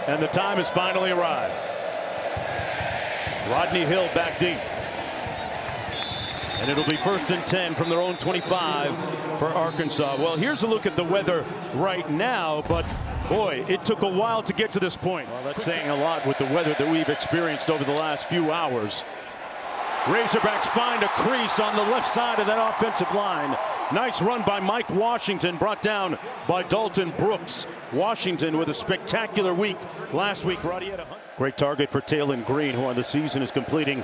And the time has finally arrived. Rodney Hill back deep. And it'll be 1st and 10 from their own 25 for Arkansas. Well, here's a look at the weather right now, but boy, it took a while to get to this point. Well, that's saying a lot with the weather that we've experienced over the last few hours. Razorbacks find a crease on the left side of that offensive line. Nice run by Mike Washington, brought down by Dalton Brooks. Washington with a spectacular week last week. Great target for Taylen Green, who on the season is completing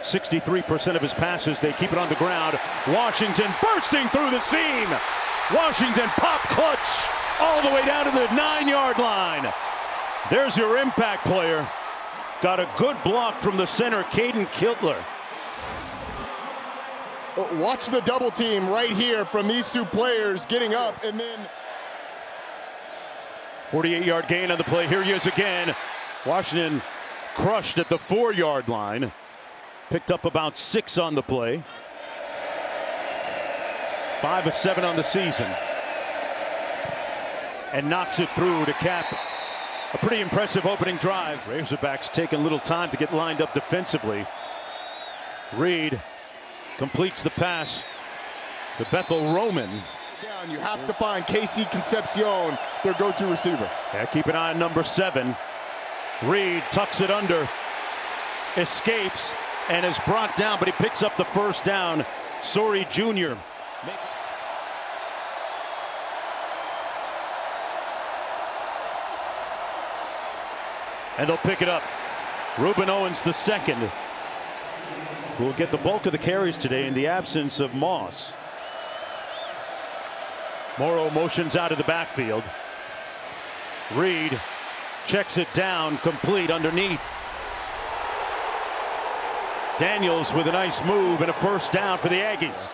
63% of his passes. They keep it on the ground. Washington bursting through the seam. Washington pop clutch all the way down to the 9-yard line. There's your impact player. Got a good block from the center, Caden Kiltler. Watch the double team right here from these two players getting up, and then 48-yard gain on the play. Here he is again. Washington crushed at the 4-yard line. Picked up about 6 on the play. 5 of 7 on the season. And knocks it through to cap a pretty impressive opening drive. Razorbacks taking a little time to get lined up defensively. Reed completes the pass to Bethel Roman. You have to find Casey Concepcion, their go-to receiver. Yeah, keep an eye on number 7. Reed tucks it under, escapes, and is brought down, but he picks up the first down. Sorey Jr. And they'll pick it up. Reuben Owens II, who will get the bulk of the carries today in the absence of Moss. Morrow motions out of the backfield. Reed checks it down, complete underneath. Daniels with a nice move and a first down for the Aggies.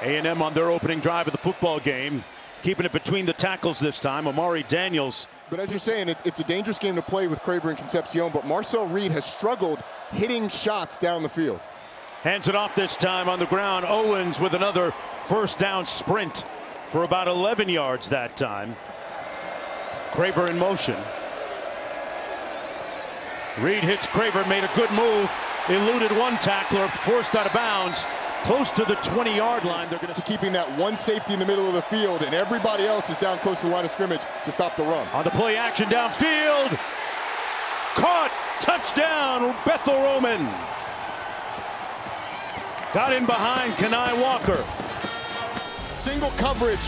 A&M on their opening drive of the football game, keeping it between the tackles this time. Amari Daniels. But as you're saying, it's a dangerous game to play with Craver and Concepcion, but Marcel Reed has struggled hitting shots down the field. Hands it off this time on the ground. Owens with another first down sprint for about 11 yards that time. Craver in motion. Reed hits Craver, made a good move, eluded one tackler, forced out of bounds, close to the 20-yard line. They're going to keeping that one safety in the middle of the field, and everybody else is down close to the line of scrimmage to stop the run. On the play action downfield, caught, touchdown, Bethel Roman. Got in behind Kenai Walker. Single coverage,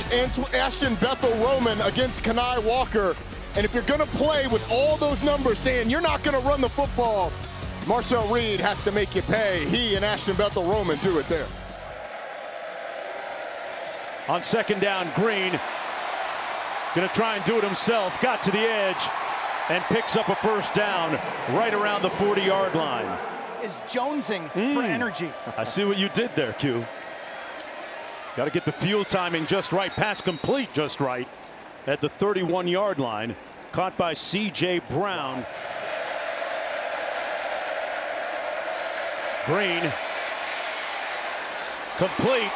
Ashton Bethel Roman against Kenai Walker. And if you're going to play with all those numbers saying you're not going to run the football, Marcel Reed has to make you pay. He and Ashton Bethel Roman do it there. On second down, Green going to try and do it himself. Got to the edge and picks up a first down right around the 40-yard line. Is jonesing for energy. I see what you did there, Q. Got to get the fuel timing just right. Pass complete just right at the 31-yard line. Caught by C.J. Brown. Green. Complete.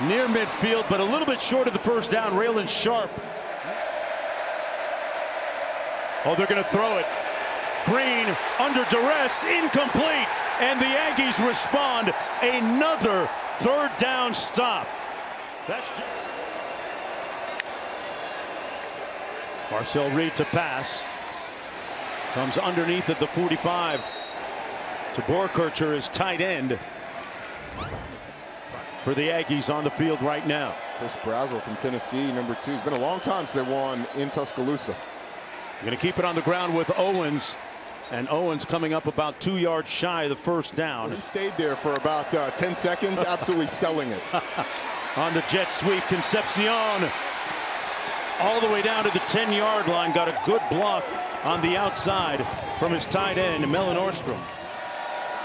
Near midfield, but a little bit short of the first down. Raylan Sharp. Oh, they're going to throw it. Green under duress, incomplete, and the Aggies respond. Another third down stop. That's Marcel Reed to pass. Comes underneath at the 45. To Borkercher is tight end for the Aggies on the field right now. Chris Brazel from Tennessee, number 2. It's been a long time since they won in Tuscaloosa. Going to keep it on the ground with Owens. And Owens coming up about 2 yards shy of the first down. He stayed there for about 10 seconds, absolutely selling it. On the jet sweep, Concepcion all the way down to the 10-yard line. Got a good block on the outside from his tight end, Melon Orstrom.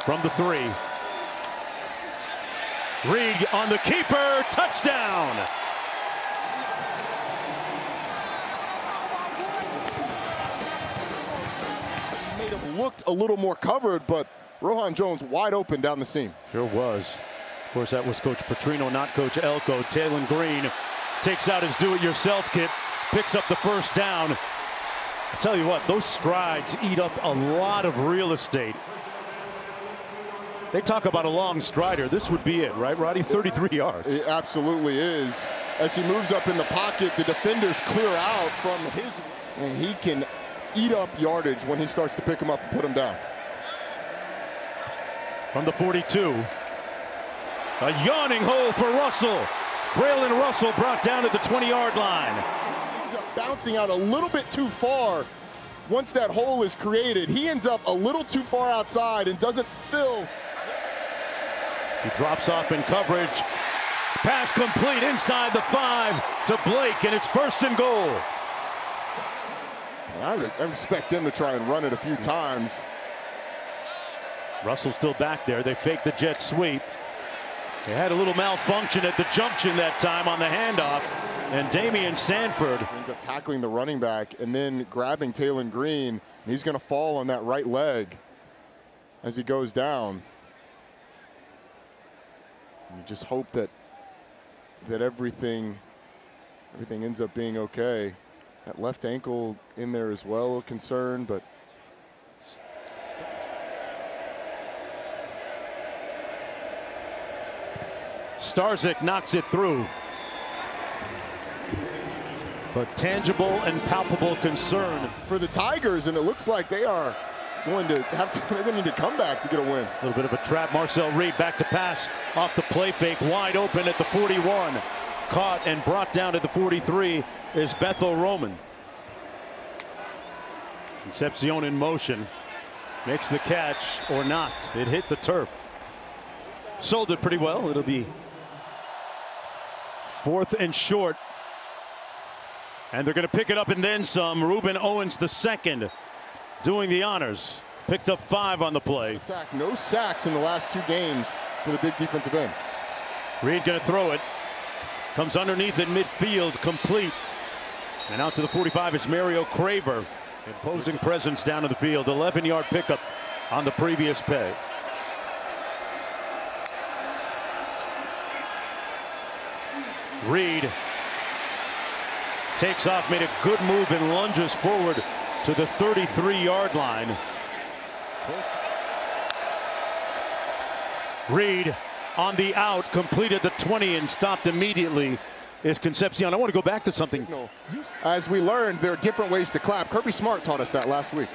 From the 3. Reed on the keeper, touchdown. Looked a little more covered, but Rohan Jones wide open down the seam. Sure was. Of course, that was Coach Petrino, not Coach Elko. Taylen Green takes out his do-it-yourself kit, picks up the first down. I tell you what, those strides eat up a lot of real estate. They talk about a long strider. This would be it, right, Roddy? 33 yards. It absolutely is. As he moves up in the pocket, the defenders clear out from his, and he can eat up yardage when he starts to pick him up and put him down. From the 42, a yawning hole for Russell. Braylon Russell brought down at the 20-yard line. Ends up bouncing out a little bit too far. Once that hole is created, he ends up a little too far outside and doesn't fill. He drops off in coverage. Pass complete inside the 5 to Blake, and it's 1st and goal. I expect them to try and run it a few times. Russell still back there. They fake the jet sweep. They had a little malfunction at the junction that time on the handoff, and Damian Sanford ends up tackling the running back and then grabbing Taylen Green. He's going to fall on that right leg as he goes down. You just hope that everything ends up being okay. That left ankle in there as well, a concern, but Starzyk knocks it through. But tangible and palpable concern for the Tigers, and it looks like they are going to have to, they're going to need to come back to get a win. A little bit of a trap. Marcel Reed back to pass off the play fake, wide open at the 41. Caught and brought down at the 43 is Bethel Roman. Concepcion in motion. Makes the catch or not. It hit the turf. Sold it pretty well. It'll be 4th and short. And they're going to pick it up and then some. Reuben Owens II doing the honors. Picked up 5 on the play. No sacks in the last 2 games for the big defensive end. Reed going to throw it. Comes underneath in midfield, complete. And out to the 45 is Mario Craver. Imposing presence down in the field. 11-yard pickup on the previous play. Reed takes off, made a good move and lunges forward to the 33-yard line. Reed on the out, completed the 20 and stopped immediately is Concepcion. I want to go back to something. As we learned, there are different ways to clap. Kirby Smart taught us that last week.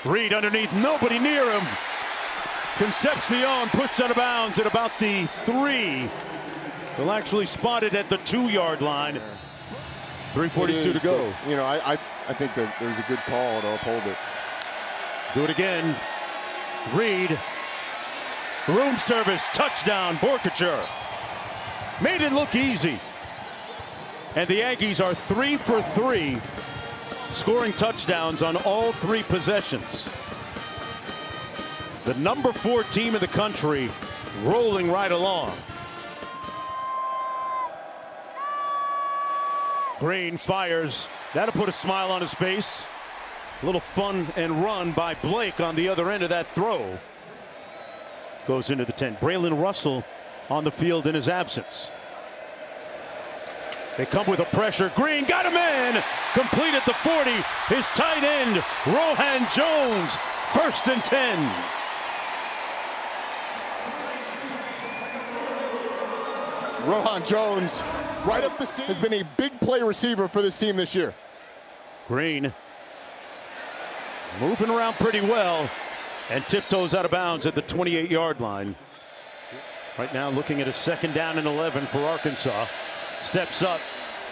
Reed underneath, nobody near him. Concepcion pushed out of bounds at about the 3. They'll actually spot it at the 2-yard line. 3:42 to go. You know, I think that there's a good call to uphold it. Do it again. Reed. Room service, touchdown, Borkacher. Made it look easy. And the Aggies are 3 for 3, scoring touchdowns on all 3 possessions. The number 4 team in the country rolling right along. Green fires. That'll put a smile on his face. A little fun and run by Blake on the other end of that throw. Goes into the 10. Braylon Russell on the field in his absence. They come with a pressure. Green got him in. Complete at the 40. His tight end, Rohan Jones. 1st and 10. Rohan Jones, right up the seam, has been a big play receiver for this team this year. Green moving around pretty well and tiptoes out of bounds at the 28-yard line. Right now looking at a 2nd down and 11 for Arkansas. Steps up,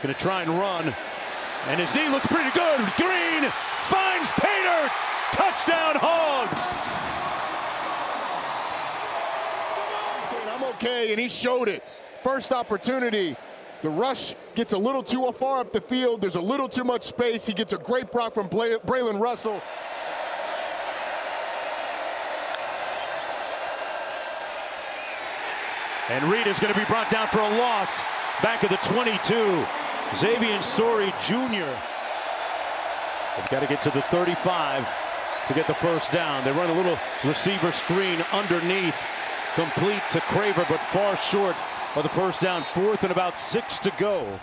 going to try and run, and his knee looks pretty good. Green finds Pater. Touchdown Hogs. I'm okay, and he showed it. First opportunity. The rush gets a little too far up the field. There's a little too much space. He gets a great block from Braylon Russell. And Reed is going to be brought down for a loss. Back at the 22. Xavier Sori Jr. They've got to get to the 35 to get the 1st down. They run a little receiver screen underneath. Complete to Craver, but far short of the 1st down. 4th and about 6 to go.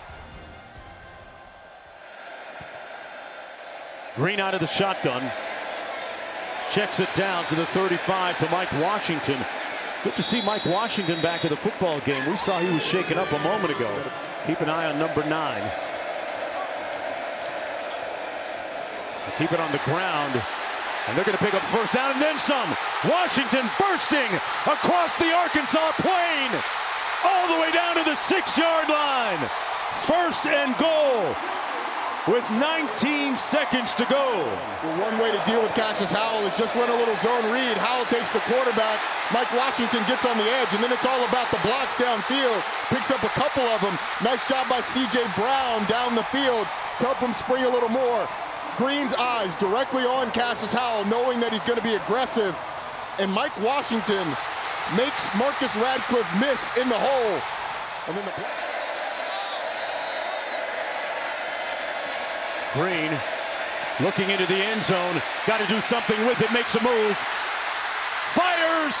Green out of the shotgun. Checks it down to the 35 to Mike Washington. Good to see Mike Washington back in the football game. We saw he was shaken up a moment ago. Keep an eye on number 9. They keep it on the ground. And they're going to pick up first down and then some. Washington bursting across the Arkansas plain. All the way down to the 6-yard line. First and goal with 19 seconds to go. Well, one way to deal with Cassius Howell is just run a little zone read. Howell takes the quarterback. Mike Washington gets on the edge, and then it's all about the blocks downfield. Picks up a couple of them. Nice job by C.J. Brown down the field to help him spring a little more. Green's eyes directly on Cassius Howell, knowing that he's going to be aggressive. And Mike Washington makes Marcus Radcliffe miss in the hole. And then Green looking into the end zone. Got to do something with it. Makes a move. Fires.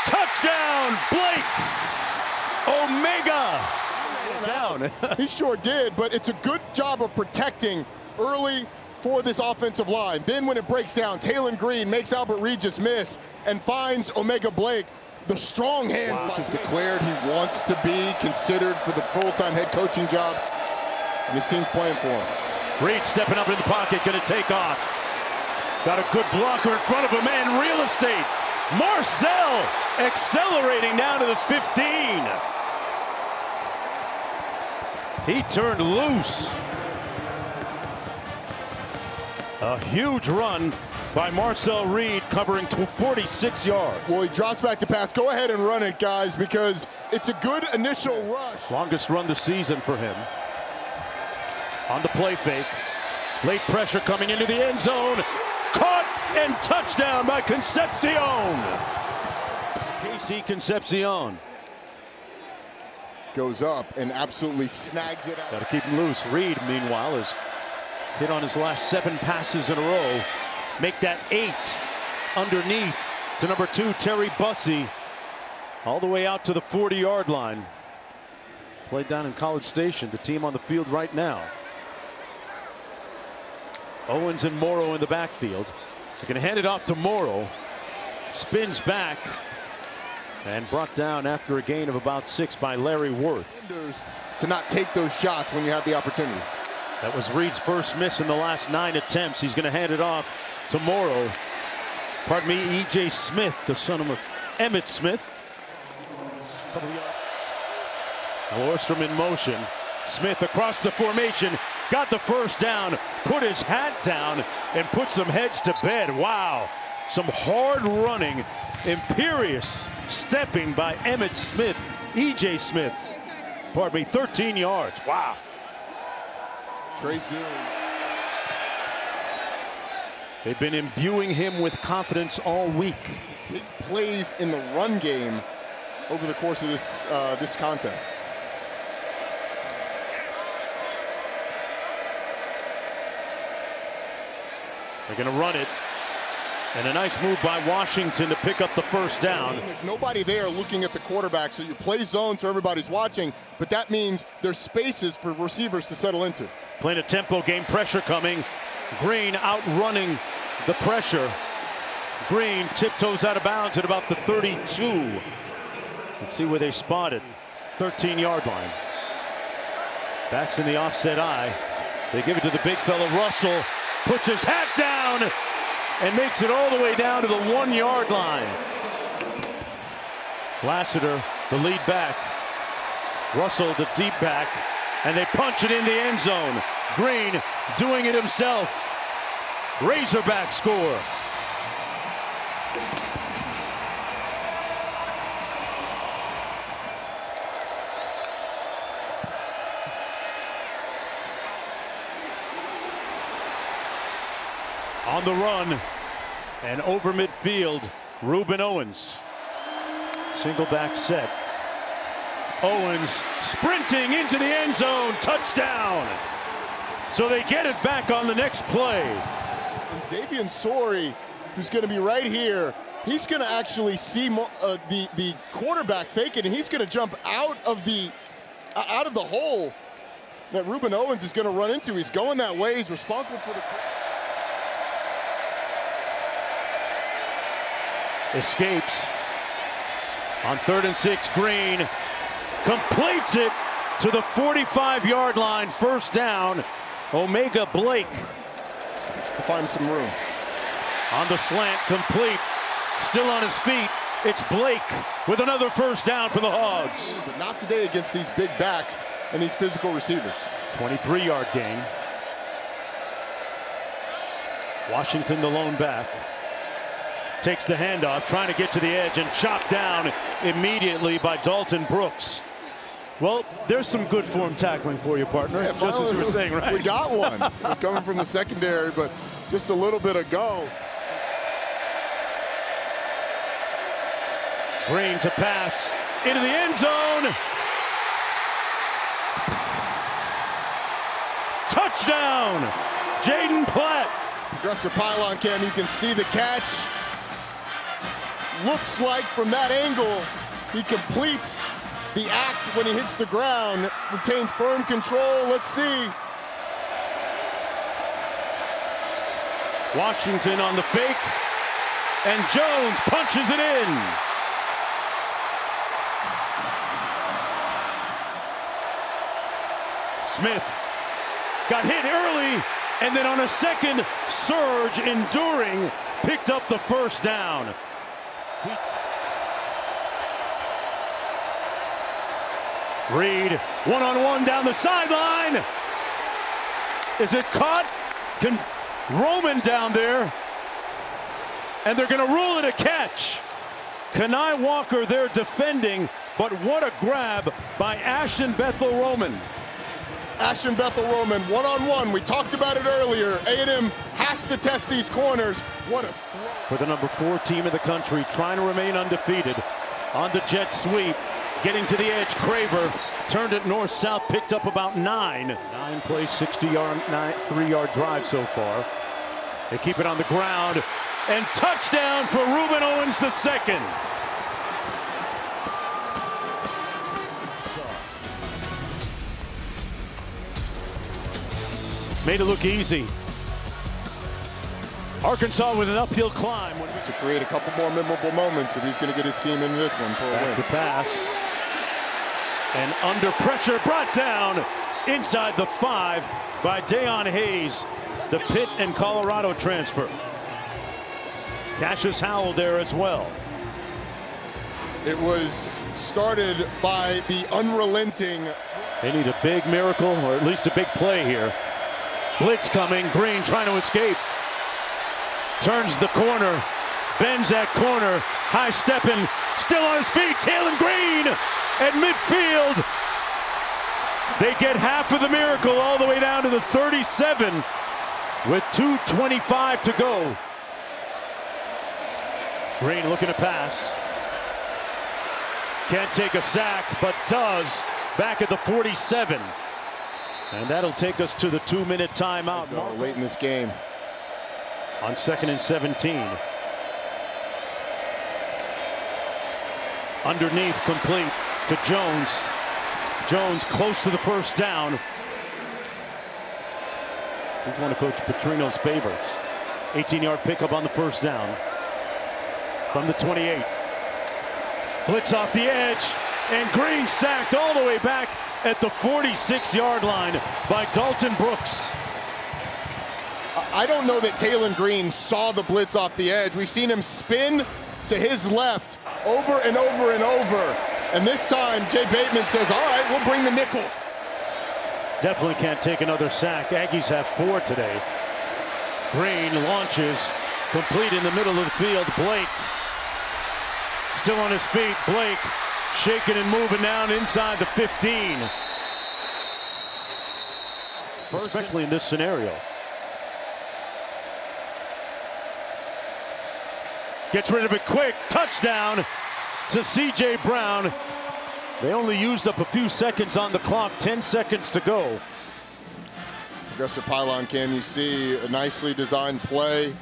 Touchdown, Blake. Omega. Down. He sure did, but it's a good job of protecting early for this offensive line. Then when it breaks down, Taylen Green makes Albert Regis miss and finds Omega Blake. The strong hands. Wow. Has declared he wants to be considered for the full-time head coaching job. And his team's playing for him. Reed stepping up in the pocket, going to take off. Got a good blocker in front of him and real estate. Marcel accelerating down to the 15. He turned loose. A huge run by Marcel Reed covering 46 yards. Well, he drops back to pass. Go ahead and run it, guys, because it's a good initial rush. Longest run this season for him. On the play fake. Late pressure coming into the end zone. Caught and touchdown by Concepcion. KC Concepcion. Goes up and absolutely snags it out. Got to keep him loose. Reed, meanwhile, has hit on his last 7 passes in a row. Make that 8 underneath to number 2, Terry Bussey. All the way out to the 40-yard line. Played down in College Station, the team on the field right now. Owens and Morrow in the backfield. They're going to hand it off to Morrow. Spins back. And brought down after a gain of about 6 by Larry Worth. To not take those shots when you have the opportunity. That was Reed's first miss in the last 9 attempts. He's going to hand it off to Morrow. Pardon me, E.J. Smith, the son of Emmett Smith. Lorstrom in motion. Smith across the formation. Got the first down. Put his hat down and put some heads to bed. Wow. Some hard running, imperious stepping by Emmett Smith. E.J. Smith. Pardon me, 13 yards. Wow. They've been imbuing him with confidence all week. Big plays in the run game over the course of this contest. They're going to run it. And a nice move by Washington to pick up the first down. There's nobody there looking at the quarterback, so you play zone so everybody's watching, but that means there's spaces for receivers to settle into. Playing a tempo game, pressure coming. Green outrunning the pressure. Green tiptoes out of bounds at about the 32. Let's see where they spot it. 13-yard line. Backs in the offset eye. They give it to the big fella, Russell. Puts his hat down and makes it all the way down to the 1-yard line. Lassiter, the lead back. Russell, the deep back. And they punch it in the end zone. Green doing it himself. Razorback score. On the run and over midfield, Reuben Owens. Single back set. Owens sprinting into the end zone. Touchdown. So they get it back on the next play. And Xavier Sori, who's going to be right here, he's going to actually see the quarterback fake it, and he's going to jump out of the hole that Reuben Owens is going to run into. He's going that way. He's responsible for the Escapes. On 3rd and 6, Green completes it to the 45-yard line. First down. Omega Blake To find some room. on the slant, complete. Still on his feet. It's Blake with another first down for the Hogs. But not today against these big backs and these physical receivers. 23-yard gain. Washington, the lone back, takes the handoff, trying to get to the edge and chopped down immediately by Dalton Brooks. Well, there's some good form tackling for you, partner. Yeah, just as you were saying, right? We got one. We're coming from the secondary, but just a little bit ago. Green to pass into the end zone. Touchdown, Jaden Platt. Aggressive pylon cam, you can see the catch. Looks like from that angle, he completes the act when he hits the ground, retains firm control. Let's see. Washington on the fake, and Jones punches it in. Smith got hit early, and then on a second surge, enduring, picked up the first down. Reed, one-on-one down the sideline. Is it caught? Roman down there, and they're going to rule it a catch. Kanai Walker there defending, but what a grab by Ashton Bethel Roman. Ashton Bethel Roman, one-on-one. We talked about it earlier. A&M has to test these corners. What a throw. For the number 4 team in the country, trying to remain undefeated. On the jet sweep, getting to the edge, Craver turned it north-south, picked up about 9. 9-play, 60-yard, 3-yard drive so far. They keep it on the ground, and touchdown for Reuben Owens II. Made it look easy. Arkansas with an uphill climb. To create a couple more memorable moments if he's going to get his team into this one for a win. Back to pass. And under pressure, brought down inside the 5 by Deion Hayes, the Pitt and Colorado transfer. Cassius Howell there as well. It was started by the unrelenting. They need a big miracle, or at least a big play here. Blitz coming, Green trying to escape. Turns the corner, bends that corner, high stepping, still on his feet, Taylen Green at midfield. They get half of the miracle all the way down to the 37 with 2:25 to go. Green looking to pass. Can't take a sack, but does back at the 47. And that'll take us to the 2-minute timeout. Late in this game. On 2nd and 17. Underneath, complete to Jones. Jones close to the first down. He's one of Coach Petrino's favorites. 18-yard pickup on the first down. From the 28. Blitz off the edge, and Green sacked all the way back at the 46-yard line by Dalton Brooks. I don't know that Taylen Green saw the blitz off the edge. We've seen him spin to his left over and over and over. And this time, Jay Bateman says, all right, we'll bring the nickel. Definitely can't take another sack. Aggies have 4 today. Green launches, complete in the middle of the field. Blake still on his feet. Blake shaking and moving down inside the 15. Especially in this scenario. Gets rid of it quick. Touchdown to C.J. Brown. They only used up a few seconds on the clock. 10 seconds to go. Aggressive pylon cam, you see a nicely designed play.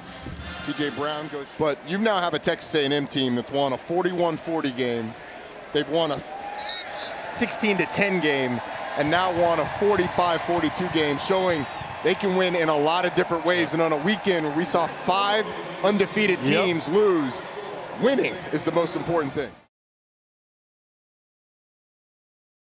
C.J. Brown goes. But you now have a Texas A&M team that's won a 41-40 game. They've won a 16-10 game and now won a 45-42 game, showing they can win in a lot of different ways. And on a weekend where we saw 5 undefeated teams lose, Winning is the most important thing.